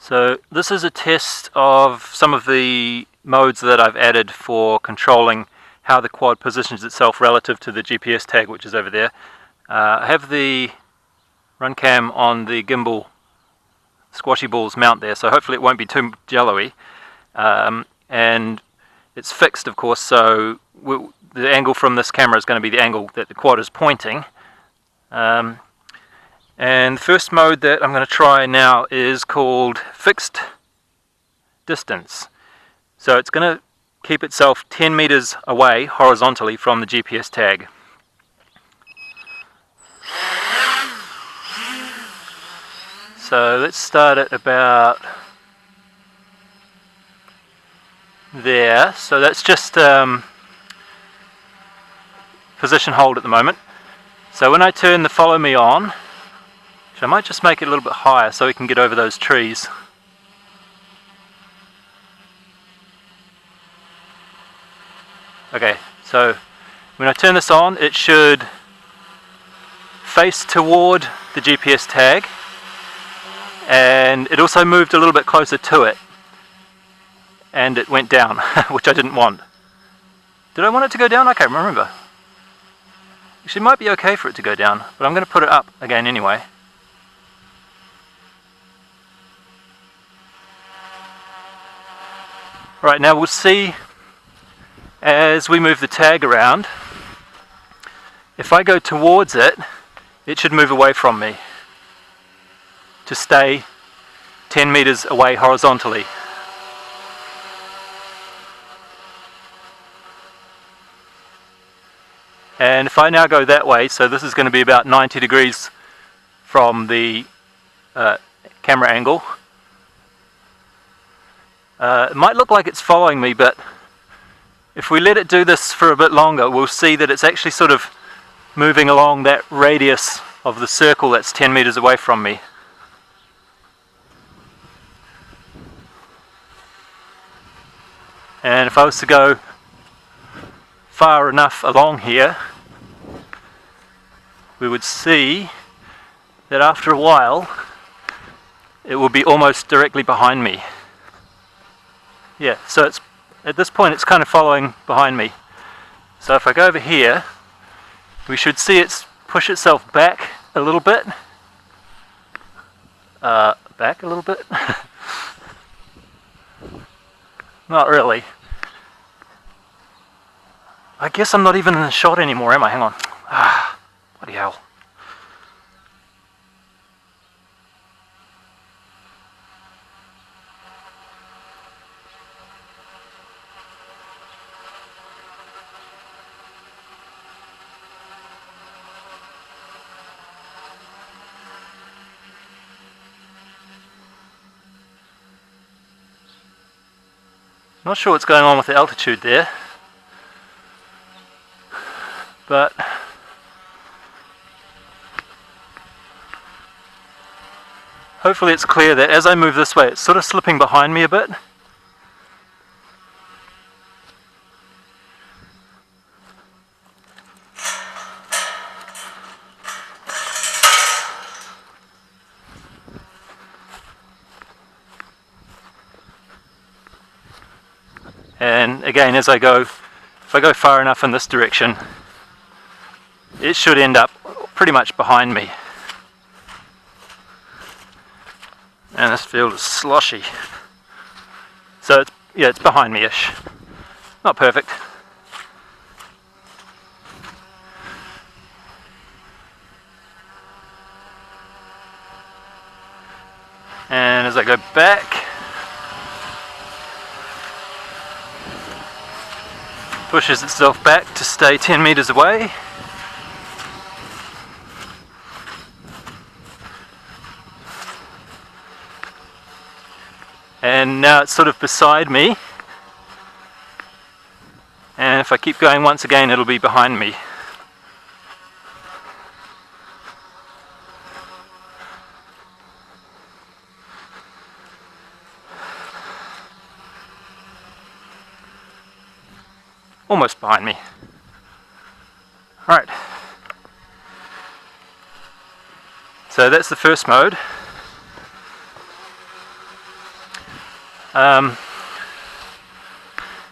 So this is a test of some of the modes that I've added for controlling how the quad positions itself relative to the GPS tag, which is over there. I have the RunCam on the gimbal squashy balls mount there, so hopefully it won't be too jello-y. And it's fixed, of course, so the angle from this camera is going to be the angle that the quad is pointing. And the first mode that I'm going to try now is called fixed distance. So it's going to keep itself 10 meters away horizontally from the GPS tag. So let's start at about there. So that's just position hold at the moment. So when I turn the follow me on, I might just make it a little bit higher so we can get over those trees. Okay, so when I turn this on, it should face toward the GPS tag, and it also moved a little bit closer to it, and it went down, which I didn't want. Did I want it to go down? I can't remember. Actually, it might be okay for it to go down, but I'm going to put it up again anyway. Right, now we'll see as we move the tag around. If I go towards it, it should move away from me to stay 10 meters away horizontally. And if I now go that way, so this is going to be about 90 degrees from the camera angle. It might look like it's following me, but if we let it do this for a bit longer, we'll see that it's actually sort of moving along that radius of the circle that's 10 meters away from me. And if I was to go far enough along here, we would see that after a while it will be almost directly behind me. Yeah, so it's at this point it's kind of following behind me. So if I go over here, we should see it push itself back a little bit. Back a little bit? Not really. I guess I'm not even in the shot anymore, am I? Hang on. Bloody hell. Not sure what's going on with the altitude there, but hopefully it's clear that as I move this way, it's sort of slipping behind me a bit. And again, as I go, if I go far enough in this direction, it should end up pretty much behind me. And this field is sloshy. So it's, yeah, it's behind me-ish. Not perfect. And as I go back, pushes itself back to stay 10 meters away. And now it's sort of beside me. And if I keep going once again, it'll be behind me. Almost behind me. Right. So that's the first mode.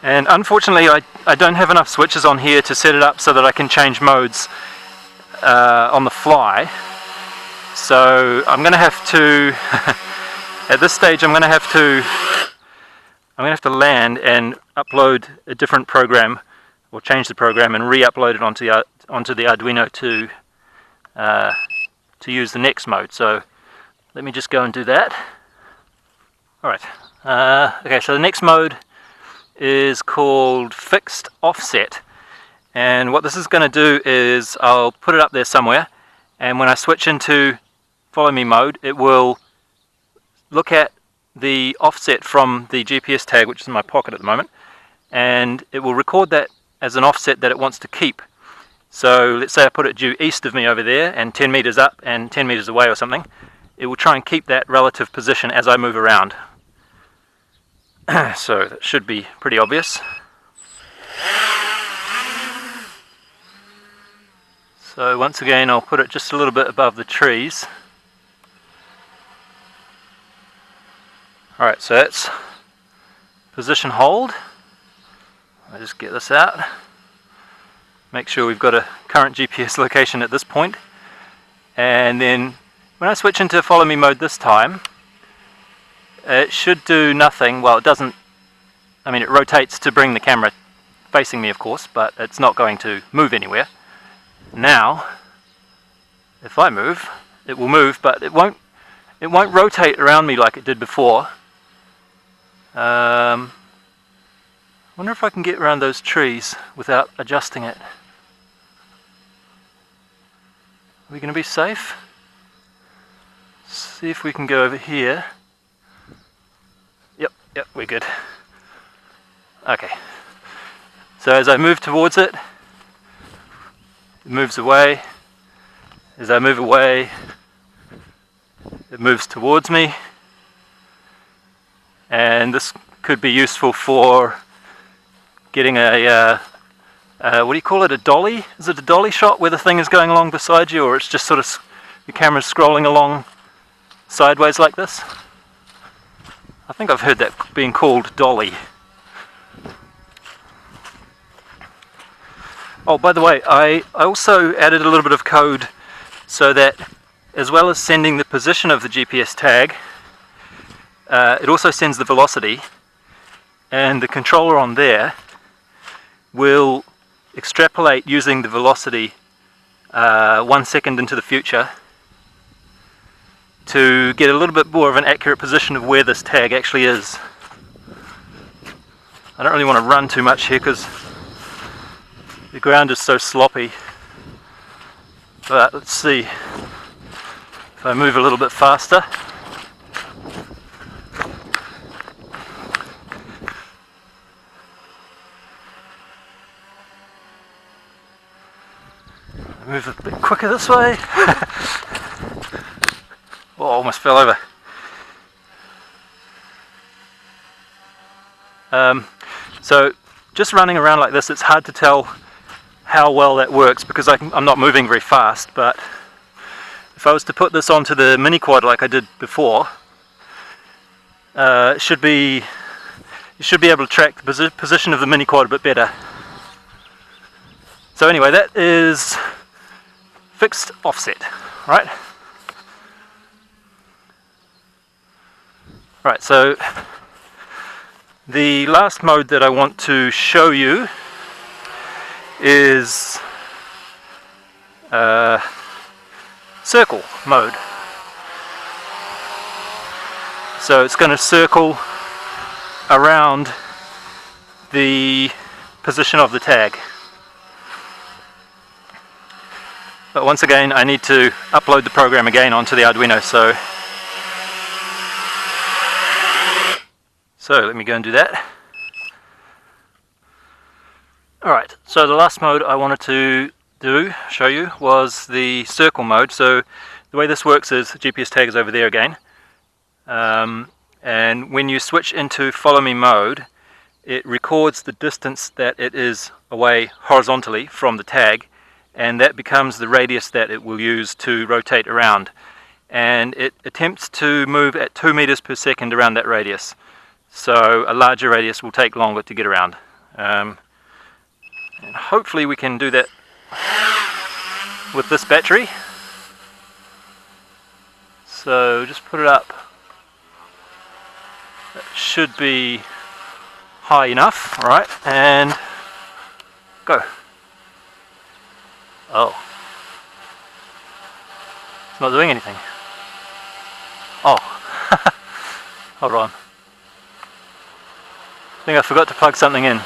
And unfortunately I don't have enough switches on here to set it up so that I can change modes on the fly. So I'm going to have to, at this stage I'm going to have to land and upload a different program, or change the program and re-upload it onto the Arduino to use the next mode. So let me just go and do that. Alright, okay, so the next mode is called Fixed Offset, and what this is going to do is I'll put it up there somewhere, and when I switch into Follow Me mode, it will look at the offset from the GPS tag, which is in my pocket at the moment, and it will record that as an offset that it wants to keep. So let's say I put it due east of me over there and 10 meters up and 10 meters away or something. It will try and keep that relative position as I move around. So that should be pretty obvious. So once again I'll put it just a little bit above the trees. Alright, so that's position hold. I'll just get this out. Make sure we've got a current GPS location at this point. And then when I switch into Follow Me mode this time, it should do nothing. Well, it doesn't, I mean it rotates to bring the camera facing me of course, but it's not going to move anywhere. Now, if I move, it will move, but it won't rotate around me like it did before. I wonder if I can get around those trees without adjusting it. Are we going to be safe? See if we can go over here. Yep, we're good. Okay. So as I move towards it, it moves away. As I move away, it moves towards me. And this could be useful for getting a, what do you call it, a dolly? Is it a dolly shot where the thing is going along beside you, or it's just sort of, the camera's scrolling along sideways like this? I think I've heard that being called dolly. Oh, by the way, I also added a little bit of code so that as well as sending the position of the GPS tag, it also sends the velocity, and the controller on there will extrapolate using the velocity 1 second into the future to get a little bit more of an accurate position of where this tag actually is. I don't really want to run too much here because the ground is so sloppy, but let's see if I move a little bit faster. Move a bit quicker this way. Oh, almost fell over. So just running around like this, it's hard to tell how well that works because I'm not moving very fast, but if I was to put this onto the mini quad like I did before, you should be able to track the position of the mini quad a bit better. So anyway, that is Fixed Offset, right? Right, so the last mode that I want to show you is circle mode. So it's going to circle around the position of the tag. But once again, I need to upload the program again onto the Arduino, so let me go and do that. Alright, so the last mode I wanted to show you, was the circle mode. So the way this works is the GPS tag is over there again. And when you switch into Follow Me mode, it records the distance that it is away horizontally from the tag, and that becomes the radius that it will use to rotate around. And it attempts to move at 2 meters per second around that radius. so a larger radius will take longer to get around. And hopefully we can do that with this battery. So just put it up. It should be high enough, alright, and go. Oh. It's not doing anything. Oh. Hold on. I think I forgot to plug something in.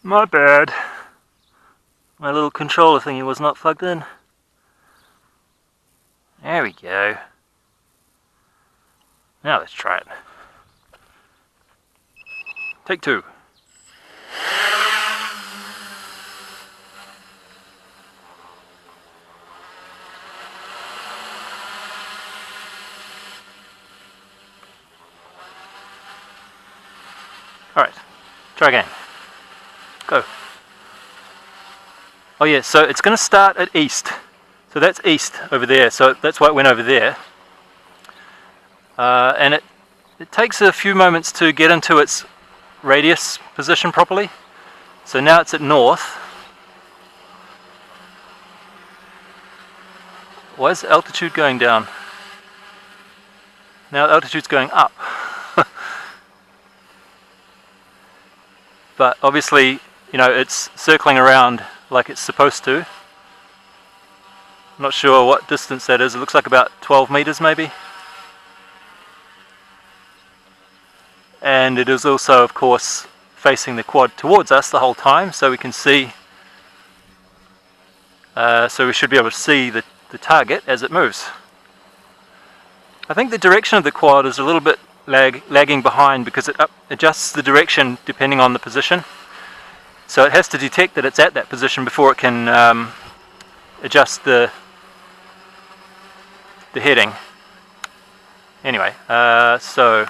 My bad. My little controller thingy was not plugged in. There we go. Now let's try it. Take two. Alright, try again. Go. Oh yeah, so it's going to start at east. So that's east over there, so that's why it went over there. And it takes a few moments to get into its radius position properly. So now it's at north. Why is the altitude going down? Now the altitude's going up. But obviously, you know, it's circling around like it's supposed to. I'm not sure what distance that is. It looks like about 12 meters maybe. And it is also, of course, facing the quad towards us the whole time, so we can see. So we should be able to see the target as it moves. I think the direction of the quad is a little bit lagging behind because it adjusts the direction depending on the position. So it has to detect that it's at that position before it can adjust the heading. Anyway, so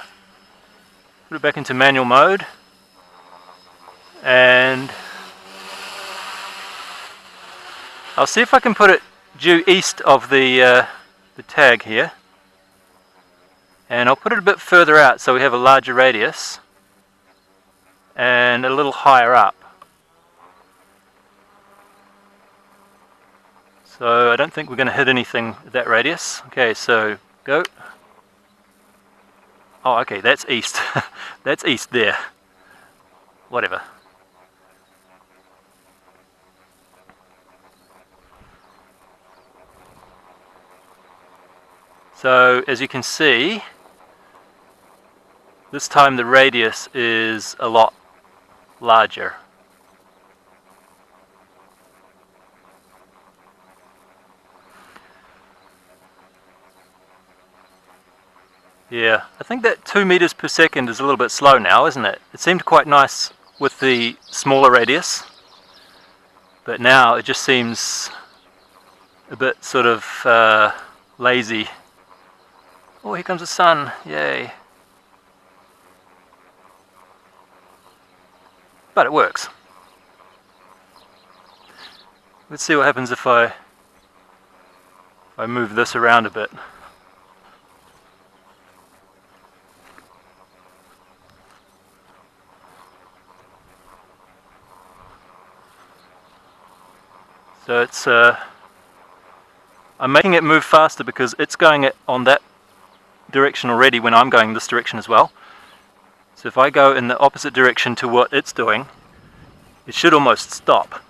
put it back into manual mode, and I'll see if I can put it due east of the tag here, and I'll put it a bit further out so we have a larger radius and a little higher up. So I don't think we're going to hit anything at that radius. Okay, so go. Oh, okay, that's east. That's east there. Whatever. So as you can see, this time the radius is a lot larger. Yeah, I think that 2 meters per second is a little bit slow now, isn't it? It seemed quite nice with the smaller radius, but now it just seems a bit sort of lazy. Oh, here comes the sun, yay. But it works. Let's see what happens if I move this around a bit. So it's, I'm making it move faster because it's going on that direction already when I'm going this direction as well. So if I go in the opposite direction to what it's doing, it should almost stop.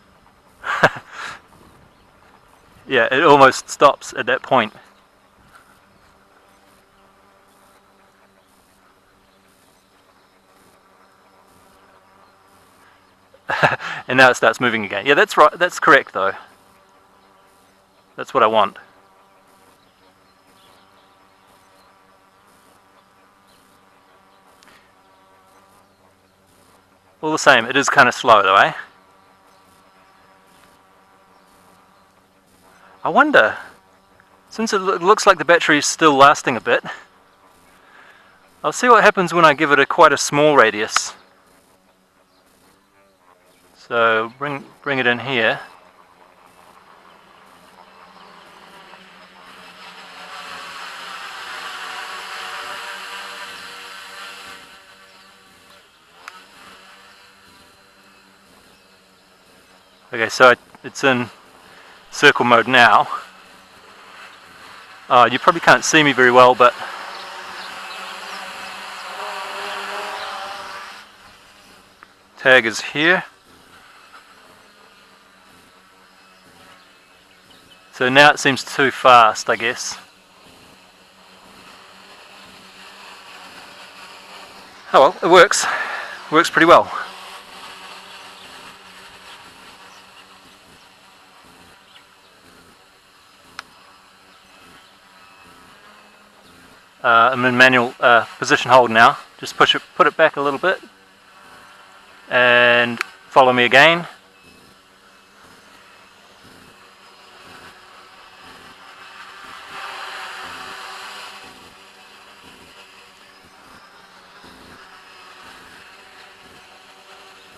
Yeah, it almost stops at that point. And now it starts moving again. Yeah, that's right. That's correct, though. That's what I want. All the same, it is kind of slow, though, eh? I wonder, since it looks like the battery is still lasting a bit, I'll see what happens when I give it quite a small radius. So bring it in here. Okay, so it's in circle mode now. You probably can't see me very well, but tag is here. So now it seems too fast, I guess. Oh well, it works. Works pretty well. I'm in manual position hold now. Just put it back a little bit, and follow me again.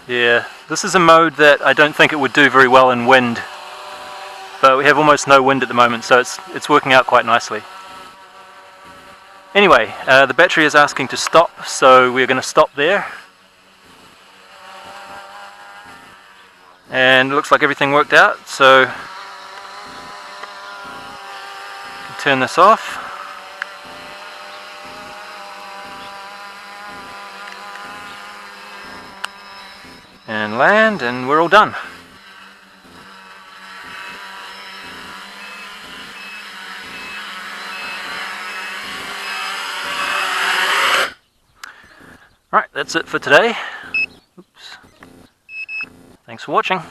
Yeah, this is a mode that I don't think it would do very well in wind, but we have almost no wind at the moment, so it's working out quite nicely. Anyway, the battery is asking to stop, so we're going to stop there. And it looks like everything worked out, so turn this off. And land, and we're all done. Right, that's it for today. Oops. Thanks for watching.